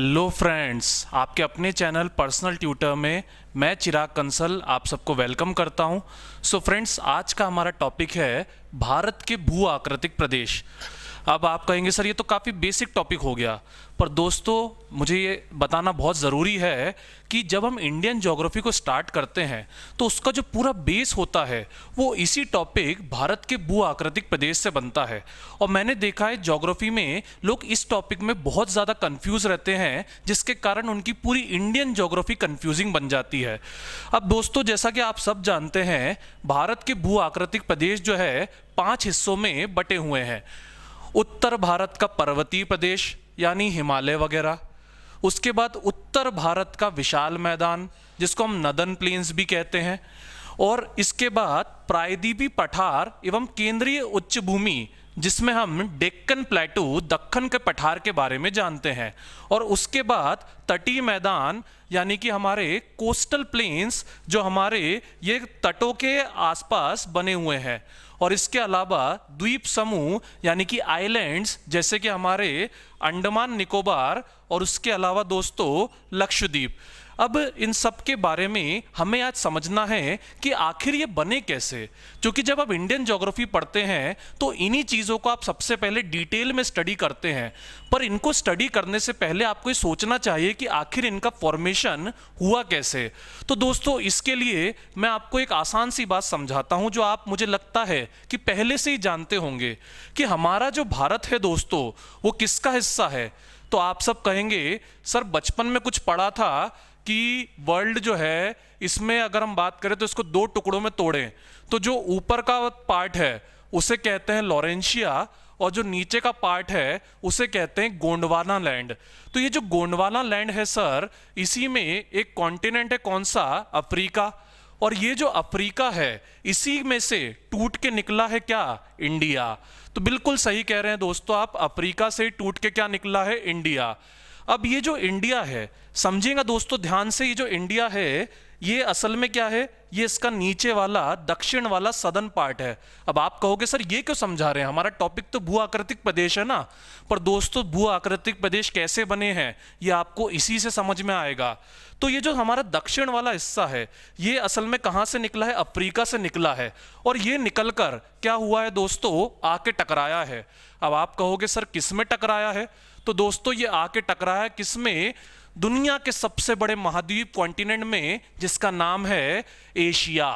Hello friends, आपके अपने channel personal tutor में मैं चिराग कंसल आप सबको वेलकम करता हूं। सो फ्रेंड्स, आज का हमारा टॉपिक है भारत के भू आकृतिक प्रदेश। अब आप कहेंगे सर ये तो काफ़ी बेसिक टॉपिक हो गया, पर दोस्तों मुझे ये बताना बहुत ज़रूरी है कि जब हम इंडियन ज्योग्राफी को स्टार्ट करते हैं तो उसका जो पूरा बेस होता है वो इसी टॉपिक भारत के भू आकृतिक प्रदेश से बनता है। और मैंने देखा है ज्योग्राफी में लोग इस टॉपिक में बहुत ज़्यादा कंफ्यूज रहते हैं, जिसके कारण उनकी पूरी इंडियन ज्योग्राफी कंफ्यूजिंग बन जाती है। अब दोस्तों, जैसा कि आप सब जानते हैं, भारत के भू आकृतिक प्रदेश जो है 5 हिस्सों में बटे हुए हैं। उत्तर भारत का पर्वतीय प्रदेश यानी हिमालय वगैरह, उसके बाद उत्तर भारत का विशाल मैदान जिसको हम नदन प्लेन्स भी कहते हैं, और इसके बाद प्रायद्वीपीय पठार एवं केंद्रीय उच्च भूमि जिसमें हम डेक्कन प्लेटू दक्कन के पठार के बारे में जानते हैं, और उसके बाद तटीय मैदान यानी कि हमारे कोस्टल प्लेन्स जो हमारे ये तटों के आसपास बने हुए हैं, और इसके अलावा द्वीप समूह यानी कि आइलैंड्स जैसे कि हमारे अंडमान निकोबार और उसके अलावा दोस्तों लक्षद्वीप। अब इन सब के बारे में हमें आज समझना है कि आखिर ये बने कैसे, क्योंकि जब आप इंडियन ज्योग्राफी पढ़ते हैं तो इन्हीं चीज़ों को आप सबसे पहले डिटेल में स्टडी करते हैं। पर इनको स्टडी करने से पहले आपको ये सोचना चाहिए कि आखिर इनका फॉर्मेशन हुआ कैसे। तो दोस्तों, इसके लिए मैं आपको एक आसान सी बात समझाता हूँ जो आप मुझे लगता है कि पहले से ही जानते होंगे कि हमारा जो भारत है दोस्तों वो किसका हिस्सा है। तो आप सब कहेंगे सर बचपन में कुछ पढ़ा था कि वर्ल्ड जो है इसमें अगर हम बात करें तो इसको 2 टुकड़ों में तोड़ें तो जो ऊपर का पार्ट है उसे कहते हैं लॉरेंशिया और जो नीचे का पार्ट है उसे कहते हैं गोंडवाना लैंड। तो ये जो गोंडवाना लैंड है सर, इसी में एक कॉन्टिनेंट है, कौन सा? अफ्रीका। और ये जो अफ्रीका है इसी में से टूट के निकला है क्या? इंडिया। तो बिल्कुल सही कह रहे हैं दोस्तों आप, अफ्रीका से टूट के क्या निकला है? इंडिया। अब ये जो इंडिया है, समझिएगा दोस्तों ध्यान से, ये जो इंडिया है ये असल में क्या है? ये इसका नीचे वाला दक्षिण वाला सदर्न पार्ट है। अब आप कहोगे सर ये क्यों समझा रहे हैं, हमारा टॉपिक तो भू आकृतिक प्रदेश है ना। पर दोस्तों भू आकृतिक प्रदेश कैसे बने हैं ये आपको इसी से समझ में आएगा। तो ये जो हमारा दक्षिण वाला हिस्सा है ये असल में कहाँ से निकला है? अफ्रीका से निकला है। और ये निकलकर क्या हुआ है दोस्तों? आके टकराया है। अब आप कहोगे सर किस में टकराया है? तो दोस्तों ये आके टकराया है किस में? दुनिया के सबसे बड़े महाद्वीप कॉन्टिनेंट में, जिसका नाम है एशिया।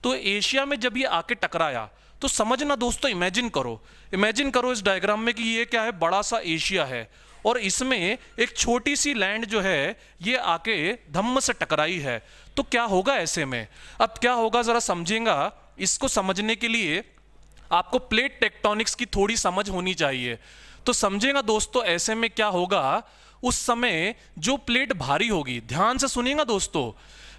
तो एशिया में जब ये आके टकराया तो समझना दोस्तों, इमेजिन करो इस डायग्राम में कि ये क्या है? बड़ा सा एशिया है और इसमें एक छोटी सी लैंड जो है ये आके धम्म से टकराई है। तो क्या होगा ऐसे में? अब क्या होगा जरा समझेगा। इसको समझने के लिए आपको प्लेट टेक्टोनिक्स की थोड़ी समझ होनी चाहिए। तो समझेगा दोस्तों ऐसे में क्या होगा, उस समय जो प्लेट भारी होगी, ध्यान से सुनिएगा दोस्तों,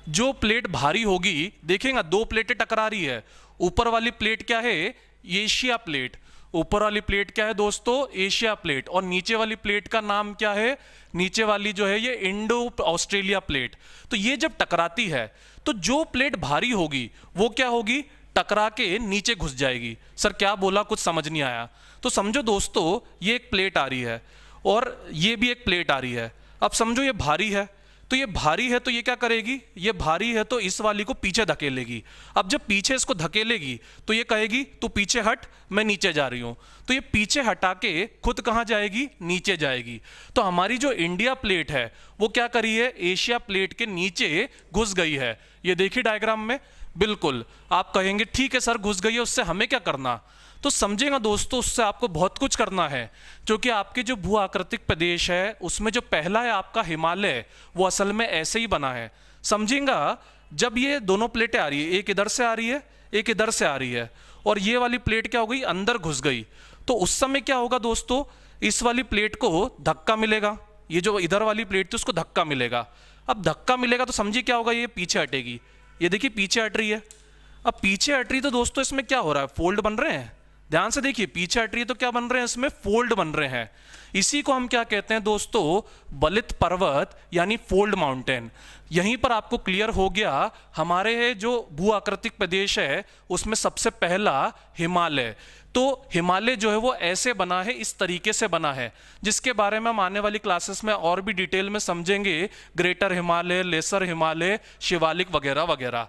जो प्लेट भारी होगी, देखेंगे 2 प्लेटें टकरा रही है। ऊपर वाली प्लेट क्या है? Asia plate. ऊपर वाली प्लेट क्या है दोस्तों? Asia plate. और नीचे वाली प्लेट का नाम क्या है? नीचे वाली जो है ये इंडो ऑस्ट्रेलिया प्लेट। तो ये जब टकराती है तो जो प्लेट भारी होगी वो क्या होगी? टकरा के नीचे घुस जाएगी। सर क्या बोला, कुछ समझ नहीं आया? तो समझो दोस्तों ये एक प्लेट आ रही है और ये भी एक प्लेट आ रही है। अब समझो ये भारी है, तो ये भारी है तो ये क्या करेगी? ये भारी है तो इस वाली को पीछे धकेलेगी। अब जब पीछे इसको धकेलेगी तो ये कहेगी तू पीछे हट, मैं नीचे जा रही हूं। तो ये पीछे हटा के खुद कहां जाएगी? नीचे जाएगी। तो हमारी जो इंडिया प्लेट है वो क्या करी है? एशिया प्लेट के नीचे घुस गई है। ये देखिए डायग्राम में। बिल्कुल आप कहेंगे ठीक है सर घुस गई है, उससे हमें क्या करना? तो समझेगा दोस्तों उससे आपको बहुत कुछ करना है, क्योंकि आपके जो भू आकृतिक प्रदेश है उसमें जो पहला है आपका हिमालय, वो असल में ऐसे ही बना है। समझेगा जब ये दोनों प्लेटें आ रही है, एक इधर से आ रही है एक इधर से आ रही है, और ये वाली प्लेट क्या हो गई? अंदर घुस गई। तो उस समय क्या होगा दोस्तों? इस वाली प्लेट को धक्का मिलेगा, ये जो इधर वाली प्लेट थी उसको धक्का मिलेगा। अब धक्का मिलेगा तो समझिए क्या होगा? ये पीछे हटेगी। ये देखिए पीछे हट रही है। अब पीछे हट रही तो दोस्तों इसमें क्या हो रहा है? फोल्ड बन रहे हैं। ध्यान से देखिए, पीछे हट रही है तो क्या बन रहे हैं, इसमें फोल्ड बन रहे हैं। इसी को हम क्या कहते हैं दोस्तों, बलित पर्वत यानी फोल्ड माउंटेन। यहीं पर आपको क्लियर हो गया, हमारे जो भू आकृतिक प्रदेश है उसमें सबसे पहला हिमालय। तो हिमालय जो है वो ऐसे बना है, इस तरीके से बना है, जिसके बारे में हम आने वाली क्लासेस में और भी डिटेल में समझेंगे, ग्रेटर हिमालय, लेसर हिमालय, शिवालिक वगैरह वगैरह।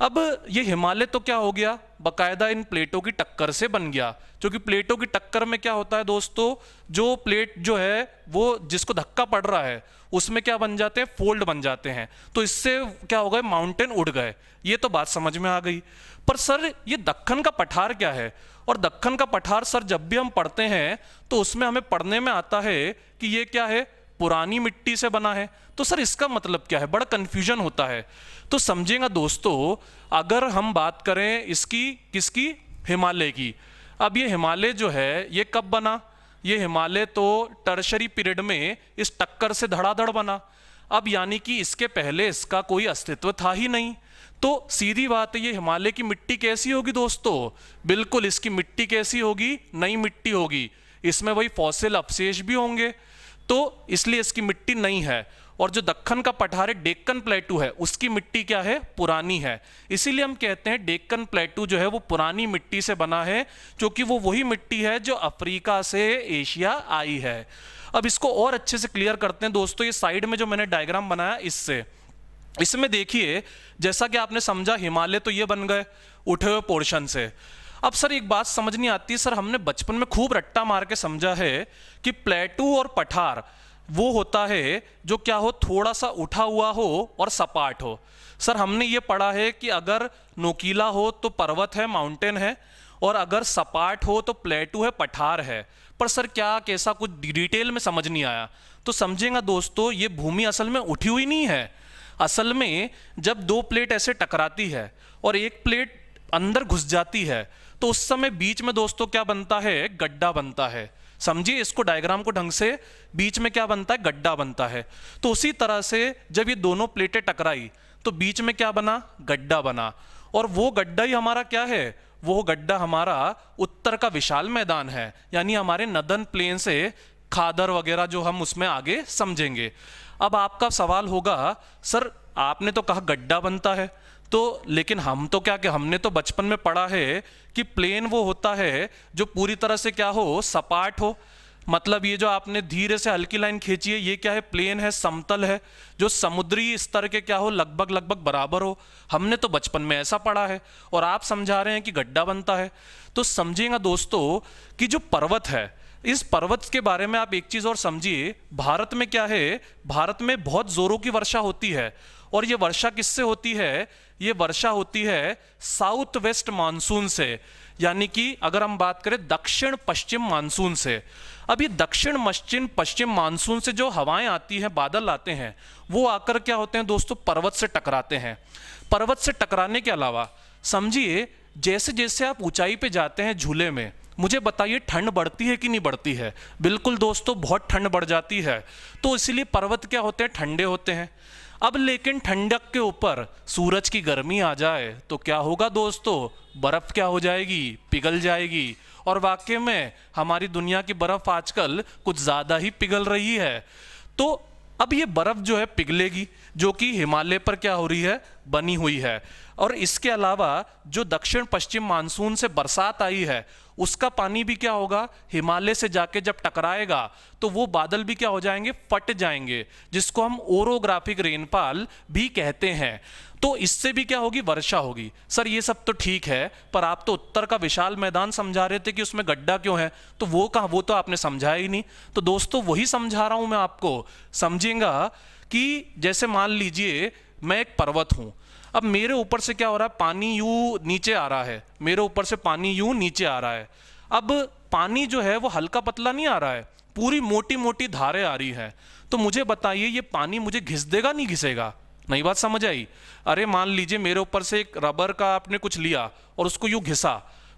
अब ये हिमालय तो क्या हो गया, बकायदा इन प्लेटों की टक्कर से बन गया। क्योंकि प्लेटों की टक्कर में क्या होता है दोस्तों, जो प्लेट जो है वो जिसको धक्का पड़ रहा है उसमें क्या बन जाते हैं, फोल्ड बन जाते हैं। तो इससे क्या हो गए, माउंटेन उड़ गए। ये तो बात समझ में आ गई। पर सर ये दक्कन का पठार क्या है, और दक्कन का पठार सर जब भी हम पढ़ते हैं तो उसमें हमें पढ़ने में आता है कि ये क्या है, पुरानी मिट्टी से बना है। तो सर इसका मतलब क्या है, बड़ा कंफ्यूजन होता है। तो समझेगा दोस्तों, अगर हम बात करें इसकी, किसकी, हिमालय की। अब ये हिमालय जो है ये कब बना, ये हिमालय तो टर्शरी पीरियड में इस टक्कर से धड़ाधड़ बना। अब यानी कि इसके पहले इसका कोई अस्तित्व था ही नहीं। तो सीधी बात है, ये हिमालय की मिट्टी कैसी होगी दोस्तों, बिल्कुल इसकी मिट्टी कैसी होगी, नई मिट्टी होगी। इसमें वही फॉसिल अवशेष भी होंगे, तो इसलिए इसकी मिट्टी नई है। और जो दक्कन का पठार है, डेक्कन प्लेटू है, उसकी मिट्टी क्या है, पुरानी है। इसीलिए हम कहते हैं डेक्कन प्लेटू जो है वो पुरानी मिट्टी से बना है, क्योंकि वो वही मिट्टी है जो अफ्रीका से एशिया आई है। अब इसको और अच्छे से क्लियर करते हैं दोस्तों, ये साइड में जो मैंने डायग्राम बनाया इससे, इसमें देखिए, जैसा कि आपने समझा हिमालय तो ये बन गए उठे हुए पोर्शन से। अब सर एक बात समझ नहीं आती, सर हमने बचपन में खूब रट्टा मार के समझा है कि प्लेटू और पठार वो होता है जो क्या हो, थोड़ा सा उठा हुआ हो और सपाट हो। सर हमने ये पढ़ा है कि अगर नोकीला हो तो पर्वत है, माउंटेन है, और अगर सपाट हो तो प्लेटू है, पठार है। पर सर क्या कैसा कुछ डिटेल में समझ नहीं आया। तो समझेगा दोस्तों, ये भूमि असल में उठी हुई नहीं है। असल में जब दो प्लेट ऐसे टकराती है और एक प्लेट अंदर घुस जाती है तो उस समय बीच में दोस्तों क्या बनता है, गड्ढा बनता है। समझिए इसको, डायग्राम को ढंग से, बीच में क्या बनता है, गड्ढा बनता है। तो उसी तरह से जब ये दोनों प्लेटें टकराई तो बीच में क्या बना, गड्ढा बना। और वो गड्ढा ही हमारा क्या है, वो गड्ढा हमारा उत्तर का विशाल मैदान है, यानी हमारे नदन प्लेन से खादर वगैरह जो हम उसमें आगे समझेंगे। अब आपका सवाल होगा, सर आपने तो कहा गड्ढा बनता है, तो लेकिन हम तो क्या, कि हमने तो बचपन में पढ़ा है कि प्लेन वो होता है जो पूरी तरह से क्या हो, सपाट हो। मतलब ये जो आपने धीरे से हल्की लाइन खींची है, ये क्या है, प्लेन है, समतल है, जो समुद्री स्तर के क्या हो, लगभग लगभग बराबर हो। हमने तो बचपन में ऐसा पढ़ा है, और आप समझा रहे हैं कि गड्ढा बनता है। तो समझिएगा दोस्तों कि जो पर्वत है, इस पर्वत के बारे में आप एक चीज और समझिए, भारत में क्या है, भारत में बहुत जोरों की वर्षा होती है। और ये वर्षा किससे होती है, ये वर्षा होती है साउथ वेस्ट मानसून से, यानी कि अगर हम बात करें दक्षिण पश्चिम मानसून से। अब ये दक्षिण पश्चिम मानसून से जो हवाएं आती हैं, बादल आते हैं, वो आकर क्या होते हैं दोस्तों, पर्वत से टकराते हैं। पर्वत से टकराने के अलावा समझिए, जैसे जैसे आप ऊंचाई पे जाते हैं झूले में, मुझे बताइए ठंड बढ़ती है कि नहीं बढ़ती है। बिल्कुल दोस्तों, बहुत ठंड बढ़ जाती है। तो इसीलिए पर्वत क्या होते हैं, ठंडे होते हैं। अब लेकिन ठंडक के ऊपर सूरज की गर्मी आ जाए तो क्या होगा दोस्तों, बर्फ क्या हो जाएगी, पिघल जाएगी। और वाकई में हमारी दुनिया की बर्फ आजकल कुछ ज़्यादा ही पिघल रही है। तो अब ये बर्फ जो है पिघलेगी, जो कि हिमालय पर क्या हो रही है, बनी हुई है। और इसके अलावा जो दक्षिण पश्चिम मानसून से बरसात आई है, उसका पानी भी क्या होगा, हिमालय से जाके जब टकराएगा तो वो बादल भी क्या हो जाएंगे, फट जाएंगे, जिसको हम ओरोग्राफिक रेनफॉल भी कहते हैं। तो इससे भी क्या होगी, वर्षा होगी। सर ये सब तो ठीक है, पर आप तो उत्तर का विशाल मैदान समझा रहे थे कि उसमें गड्ढा क्यों है, तो वो कहा, वो तो आपने समझाया ही नहीं। तो दोस्तों वही समझा रहा हूं मैं आपको। समझेगा कि जैसे मान लीजिए मैं एक पर्वत हूं, अब मेरे ऊपर से क्या हो रहा है, पानी यूं नीचे आ रहा है, मेरे ऊपर से पानी यूं नीचे आ रहा है। अब पानी जो है वो हल्का पतला नहीं आ रहा है, पूरी मोटी मोटी धारें आ रही है। तो मुझे बताइए, ये पानी मुझे घिस देगा, नहीं घिसेगा? नई बात समझ आई? अरे मान लीजिए मेरे ऊपर से एक रबर का आपने कुछ लिया और उसको यूं घिसा,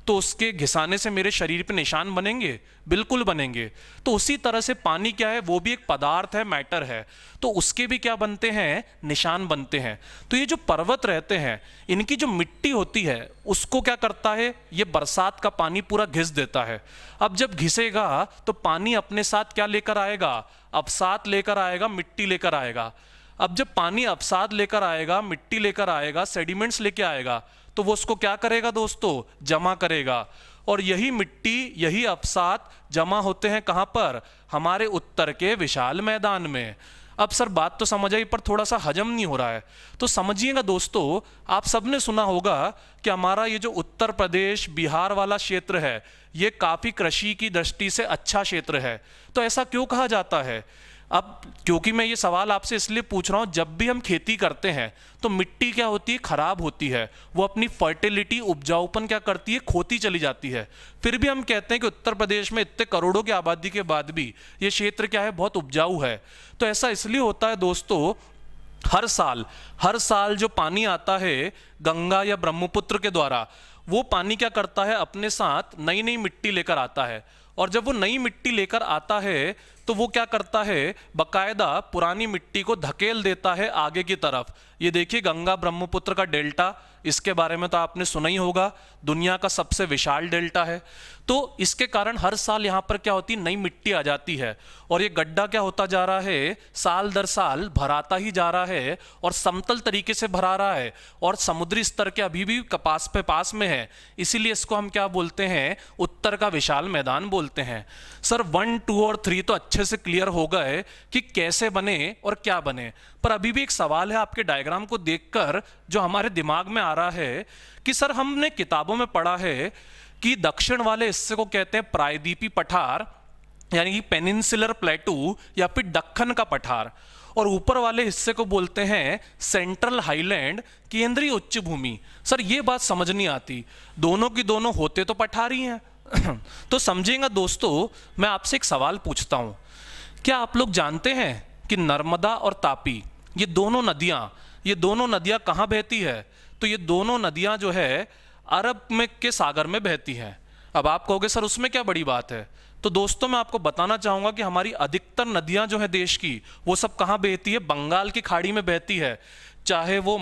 तो उसके घिसाने से मेरे शरीर पे निशान बनेंगे? बिल्कुल बनेंगे। तो उसी तरह से पानी क्या है, वो भी एक पदार्थ है, मैटर है, तो उसके भी क्या बनते हैं, निशान बनते हैं। तो ये जो पर्वत रहते हैं, इनकी जो मिट्टी होती है उसको क्या करता है, ये बरसात का पानी पूरा घिस देता है। अब जब घिसेगा तो पानी अपने साथ क्या लेकर आएगा, अवसाद लेकर आएगा, मिट्टी लेकर आएगा। अब जब पानी अवसाद लेकर आएगा, मिट्टी लेकर आएगा, सेडिमेंट्स लेके आएगा, तो वो उसको क्या करेगा दोस्तों, जमा करेगा। और यही मिट्टी, यही अवसाद जमा होते हैं कहाँ पर, हमारे उत्तर के विशाल मैदान में। अब सर बात तो समझ आई, पर थोड़ा सा हजम नहीं हो रहा है, तो समझिएगा दोस्तों। आप सबने सुना होगा कि हमारा ये जो उत्तर प्रदेश बिहार वाला क्षेत्र है, ये काफ़ी कृषि की दृष्टि से अच्छा क्षेत्र है। तो ऐसा क्यों कहा जाता है? अब क्योंकि मैं ये सवाल आपसे इसलिए पूछ रहा हूँ, जब भी हम खेती करते हैं तो मिट्टी क्या होती है, खराब होती है, वो अपनी फर्टिलिटी, उपजाऊपन क्या करती है, खोती चली जाती है। फिर भी हम कहते हैं कि उत्तर प्रदेश में इतने करोड़ों की आबादी के बाद भी ये क्षेत्र क्या है, बहुत उपजाऊ है। तो ऐसा इसलिए होता है दोस्तों, हर साल जो पानी आता है गंगा या ब्रह्मपुत्र के द्वारा, वो पानी क्या करता है, अपने साथ नई नई मिट्टी लेकर आता है। और जब वो नई मिट्टी लेकर आता है तो वो क्या करता है, बकायदा पुरानी मिट्टी को धकेल देता है आगे की तरफ। ये देखिए गंगा ब्रह्मपुत्र का डेल्टा, इसके बारे में तो आपने सुना ही होगा, दुनिया का सबसे विशाल डेल्टा है। तो इसके कारण हर साल यहाँ पर क्या होती है, नई मिट्टी आ जाती है, और ये गड्ढा क्या होता जा रहा है, साल दर साल भराता ही जा रहा है, और समतल तरीके से भरा रहा है, और समुद्री स्तर के अभी भी पास में है। इसीलिए इसको हम क्या बोलते हैं, उत्तर का विशाल मैदान बोलते हैं। सर 1, 2 और 3 तो अच्छे से क्लियर हो गए कि कैसे बने और क्या बने, पर अभी भी एक सवाल है आपके डायग्राम को देखकर जो हमारे दिमाग में आ रहा है कि सर हमने किताबों में पढ़ा है कि दक्षिण वाले हिस्से को कहते हैं प्रायद्वीपी पठार, यानी कि पेनिनसुलर प्लेटू या फिर दक्कन का पठार, और ऊपर वाले हिस्से को बोलते हैं सेंट्रल हाईलैंड, केंद्रीय उच्च भूमि। सर ये बात समझ नहीं आती, दोनों की दोनों होते तो पठार ही हैं। तो समझेंगे दोस्तों, मैं आपसे एक सवाल पूछता हूं, क्या आप लोग जानते हैं कि नर्मदा और तापी, ये दोनों नदियां कहाँ बहती है? तो ये दोनों नदियां जो है अरब में के सागर में बहती हैं। अब आप कहोगे सर उसमें क्या बड़ी बात है? तो दोस्तों मैं आपको बताना चाहूंगा कि हमारी अधिकतर नदियां जो है देश की, वो सब कहाँ बहती है, बंगाल की खाड़ी में बहती है। चाहे वो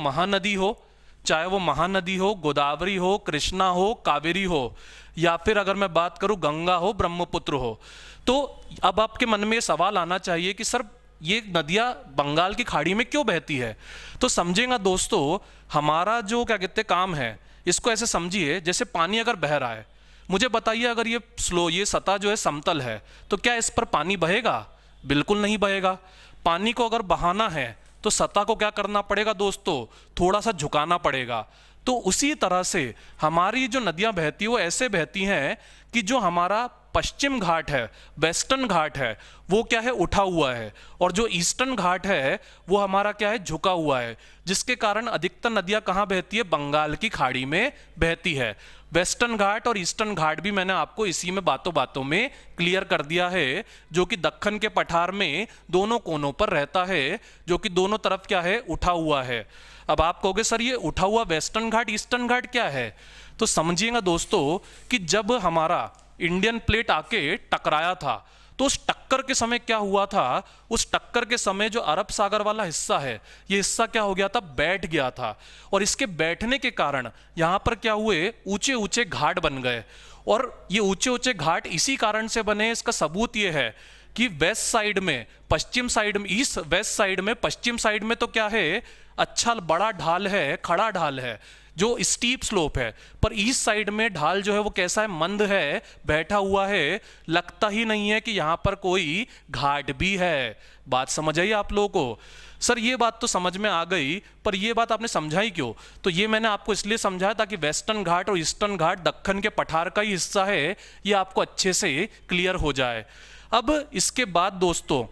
महानदी हो, गोदावरी हो, कृष्णा हो, कावेरी हो, या फिर अगर मैं बात करूं गंगा हो, ब्रह्मपुत्र हो। तो अब आपके मन में ये सवाल आना चाहिए कि सर ये नदियां बंगाल की खाड़ी में क्यों बहती है? तो समझेगा दोस्तों, हमारा जो क्या कहते काम है, इसको ऐसे समझिए जैसे पानी अगर बह रहा है, मुझे बताइए अगर ये सतह जो है समतल है, तो क्या इस पर पानी बहेगा? बिल्कुल नहीं बहेगा। पानी को अगर बहाना है तो सतह को क्या करना पड़ेगा दोस्तों, थोड़ा सा झुकाना पड़ेगा। तो उसी तरह से हमारी जो नदियां बहती है वो ऐसे बहती हैं कि जो हमारा पश्चिम घाट है, वेस्टर्न घाट है, वो क्या है, उठा हुआ है, और जो ईस्टर्न घाट है वो हमारा क्या है, झुका हुआ है, जिसके कारण अधिकतर नदियां कहाँ बहती है, बंगाल की खाड़ी में बहती है। वेस्टर्न घाट और ईस्टर्न घाट भी मैंने आपको इसी में बातों बातों में क्लियर कर दिया है, जो कि दक्कन के पठार में दोनों कोनों पर रहता है, जो कि दोनों तरफ क्या है, उठा हुआ है। अब आप कहोगे सर ये उठा हुआ वेस्टर्न घाट ईस्टर्न घाट क्या है? तो समझिएगा दोस्तों कि जब हमारा इंडियन प्लेट आके टकराया था, तो उस टक्कर के समय क्या हुआ था, उस टक्कर के समय जो अरब सागर वाला हिस्सा है, ये हिस्सा क्या हो गया था, बैठ गया था, और इसके बैठने के कारण यहाँ पर क्या हुए, ऊंचे ऊंचे घाट बन गए। और ये ऊंचे ऊंचे घाट इसी कारण से बने, इसका सबूत ये है कि वेस्ट साइड में, पश्चिम साइड में, ईस्ट वेस्ट साइड में, पश्चिम साइड में तो क्या है, अच्छा बड़ा ढाल है, खड़ा ढाल है, जो स्टीप स्लोप है, पर ईस्ट साइड में ढाल जो है वो कैसा है, मंद है, बैठा हुआ है, लगता ही नहीं है कि यहां पर कोई घाट भी है। बात समझ आई आप लोगों को? सर ये बात तो समझ में आ गई, पर ये बात आपने समझाई क्यों? तो ये मैंने आपको इसलिए समझाया ताकि वेस्टर्न घाट और ईस्टर्न घाट दक्कन के पठार का ही हिस्सा है, ये आपको अच्छे से क्लियर हो जाए। अब इसके बाद दोस्तों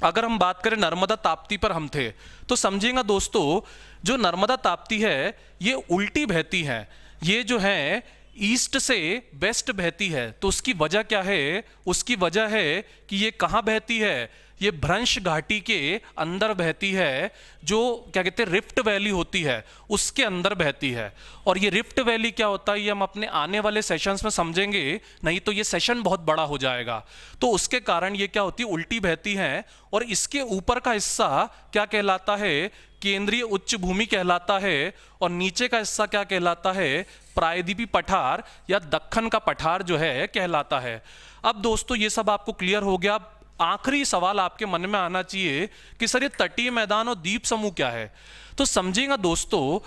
अगर हम बात करें नर्मदा ताप्ती पर हम थे, तो समझेगा दोस्तों जो नर्मदा ताप्ती है ये उल्टी बहती है, ये जो है ईस्ट से वेस्ट बहती है। तो उसकी वजह क्या है? उसकी वजह है कि ये कहाँ बहती है, ये भ्रंश घाटी के अंदर बहती है, जो क्या कहते हैं रिफ्ट वैली होती है उसके अंदर बहती है। और ये रिफ्ट वैली क्या होता है ये हम अपने आने वाले सेशंस में समझेंगे, नहीं तो ये सेशन बहुत बड़ा हो जाएगा। तो उसके कारण ये क्या होती है उल्टी बहती है, और इसके ऊपर का हिस्सा क्या कहलाता है, केंद्रीय उच्च भूमि कहलाता है, और नीचे का हिस्सा क्या कहलाता है, प्रायद्वीपीय पठार या दक्कन का पठार जो है कहलाता है। अब दोस्तों ये सब आपको क्लियर हो गया। आखिरी सवाल आपके मन में आना चाहिए कि सर ये तटीय मैदान और द्वीप समूह क्या है। तो समझिएगा दोस्तों,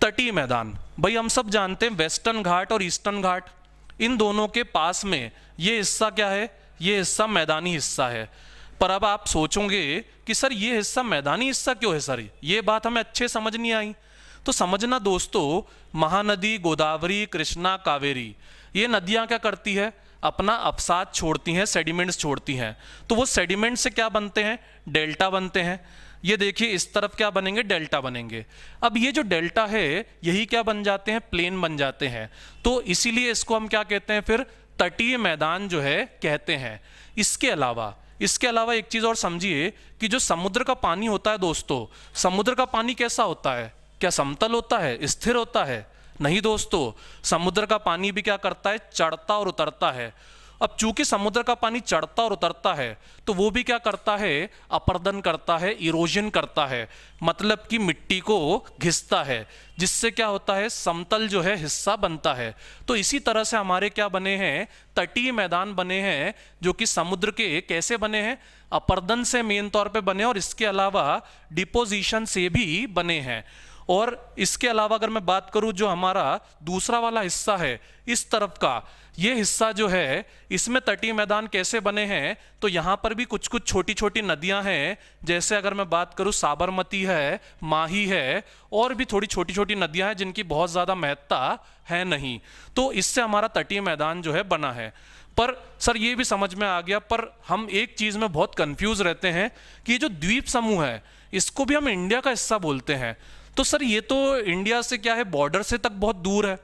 तटीय मैदान भाई हम सब जानते हैं वेस्टर्न घाट और ईस्टर्न घाट, इन दोनों के पास में ये हिस्सा क्या है, ये हिस्सा मैदानी हिस्सा है। पर अब आप सोचोगे कि सर ये हिस्सा मैदानी हिस्सा क्यों है सर, ये बात हमें अच्छे समझ नहीं आई। तो समझना दोस्तों, महानदी गोदावरी कृष्णा कावेरी ये नदियां क्या करती है, अपना अवसाद छोड़ती हैं, सेडिमेंट्स छोड़ती हैं। तो वो सेडिमेंट से क्या बनते हैं, डेल्टा बनते हैं। ये देखिए इस तरफ क्या बनेंगे, डेल्टा बनेंगे। अब ये जो डेल्टा है यही क्या बन जाते हैं, प्लेन बन जाते हैं। तो इसीलिए इसको हम क्या कहते हैं फिर, तटीय मैदान जो है कहते हैं। इसके अलावा एक चीज और समझिए कि जो समुद्र का पानी होता है दोस्तों, समुद्र का पानी कैसा होता है, क्या समतल होता है, स्थिर होता है? नहीं दोस्तों, समुद्र का पानी भी क्या करता है, चढ़ता और उतरता है। अब चूंकि समुद्र का पानी चढ़ता और उतरता है तो वो भी क्या करता है, अपरदन करता है, इरोजन करता है, मतलब कि मिट्टी को घिसता है, जिससे क्या होता है, समतल जो है हिस्सा बनता है। तो इसी तरह से हमारे क्या बने हैं, तटीय मैदान बने हैं, जो कि समुद्र के कैसे बने हैं, अपरदन से मेन तौर पे बने, और इसके अलावा डिपोजिशन से भी बने हैं। और इसके अलावा अगर मैं बात करूं, जो हमारा दूसरा वाला हिस्सा है इस तरफ का, ये हिस्सा जो है इसमें तटीय मैदान कैसे बने हैं, तो यहाँ पर भी कुछ कुछ छोटी छोटी नदियां हैं। जैसे अगर मैं बात करूं, साबरमती है, माही है, और भी थोड़ी छोटी छोटी नदियां हैं जिनकी बहुत ज़्यादा महत्ता है नहीं। तो इससे हमारा तटीय मैदान जो है बना है। पर सर ये भी समझ में आ गया, पर हम एक चीज़ में बहुत कंफ्यूज रहते हैं कि ये जो द्वीप समूह है इसको भी हम इंडिया का हिस्सा बोलते हैं। तो सर ये तो इंडिया से क्या है, बॉर्डर से तक बहुत दूर है,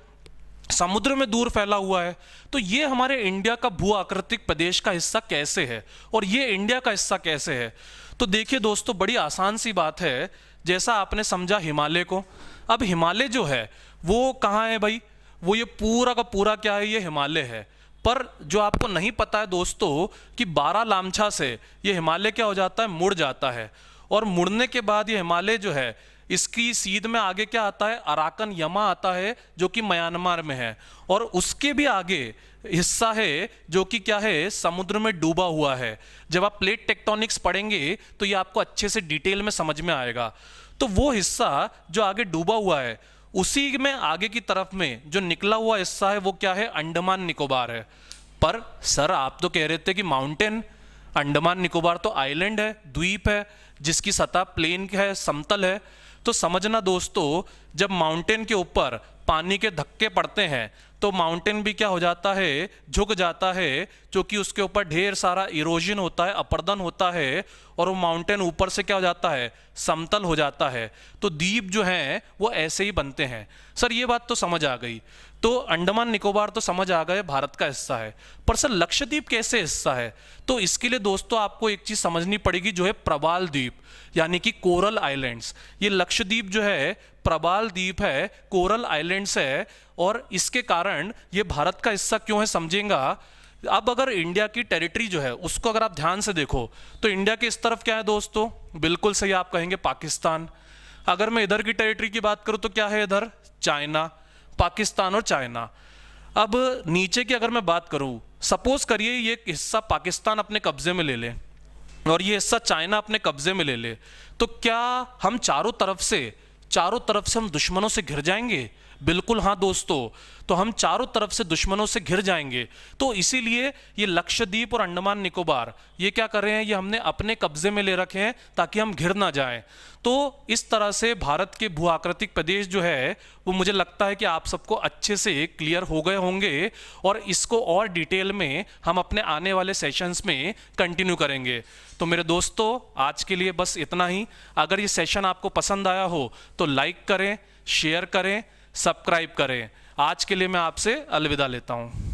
समुद्र में दूर फैला हुआ है। तो ये हमारे इंडिया का भू आकृतिक प्रदेश का हिस्सा कैसे है, और ये इंडिया का हिस्सा कैसे है? तो देखिए दोस्तों, बड़ी आसान सी बात है। जैसा आपने समझा हिमालय को, अब हिमालय जो है वो कहाँ है भाई, वो ये पूरा का पूरा क्या है, ये हिमालय है। पर जो आपको नहीं पता है दोस्तों कि बारालामछा से ये हिमालय क्या हो जाता है, मुड़ जाता है, और मुड़ने के बाद ये हिमालय जो है इसकी सीध में आगे क्या आता है, अराकन यमा आता है, जो कि म्यांमार में है, और उसके भी आगे हिस्सा है जो कि क्या है, समुद्र में डूबा हुआ है। जब आप प्लेट टेक्टोनिक्स पढ़ेंगे तो ये आपको अच्छे से डिटेल में समझ में आएगा। तो वो हिस्सा जो आगे डूबा हुआ है, उसी में आगे की तरफ में जो निकला हुआ हिस्सा है वो क्या है, अंडमान निकोबार है। पर सर आप तो कह रहे थे कि माउंटेन, अंडमान निकोबार तो आइलैंड है, द्वीप है, जिसकी सतह प्लेन है, समतल है। तो समझना दोस्तों, जब माउंटेन के ऊपर पानी के धक्के पड़ते हैं तो माउंटेन भी क्या हो जाता है, झुक जाता है, क्योंकि उसके ऊपर ढेर सारा इरोजन होता है, अपरदन होता है, और वो माउंटेन ऊपर से क्या हो जाता है, समतल हो जाता है। तो द्वीप जो हैं वो ऐसे ही बनते हैं। सर ये बात तो समझ आ गई। तो अंडमान निकोबार तो समझ आ गए भारत का हिस्सा है, पर सर लक्षद्वीप कैसे हिस्सा है? तो इसके लिए दोस्तों आपको एक चीज समझनी पड़ेगी, जो है प्रबाल द्वीप, यानी कि कोरल आइलैंड्स। ये लक्षद्वीप जो है प्रबाल द्वीप है, कोरल आइलैंड्स है, और इसके कारण ये भारत का हिस्सा क्यों है समझेगा। अब अगर इंडिया की टेरिटरी जो है उसको अगर आप ध्यान से देखो तो इंडिया के इस तरफ क्या है दोस्तों, बिल्कुल सही आप कहेंगे पाकिस्तान। अगर मैं इधर की टेरिटरी की बात करूं तो क्या है इधर, चाइना, पाकिस्तान और चाइना। अब नीचे की अगर मैं बात करूं, सपोज करिए ये हिस्सा पाकिस्तान अपने कब्जे में ले ले और ये हिस्सा चाइना अपने कब्जे में ले ले, तो क्या हम चारों तरफ से हम दुश्मनों से घिर जाएंगे? बिल्कुल हाँ दोस्तों, तो हम चारों तरफ से दुश्मनों से घिर जाएंगे। तो इसीलिए ये लक्षद्वीप और अंडमान निकोबार ये क्या कर रहे हैं, ये हमने अपने कब्जे में ले रखे हैं ताकि हम घिर ना जाएं। तो इस तरह से भारत के भू आकृतिक प्रदेश जो है वो मुझे लगता है कि आप सबको अच्छे से क्लियर हो गए होंगे, और इसको और डिटेल में हम अपने आने वाले सेशंस में कंटिन्यू करेंगे। तो मेरे दोस्तों आज के लिए बस इतना ही। अगर ये सेशन आपको पसंद आया हो तो लाइक करें, शेयर करें, सब्सक्राइब करें। आज के लिए मैं आपसे अलविदा लेता हूं।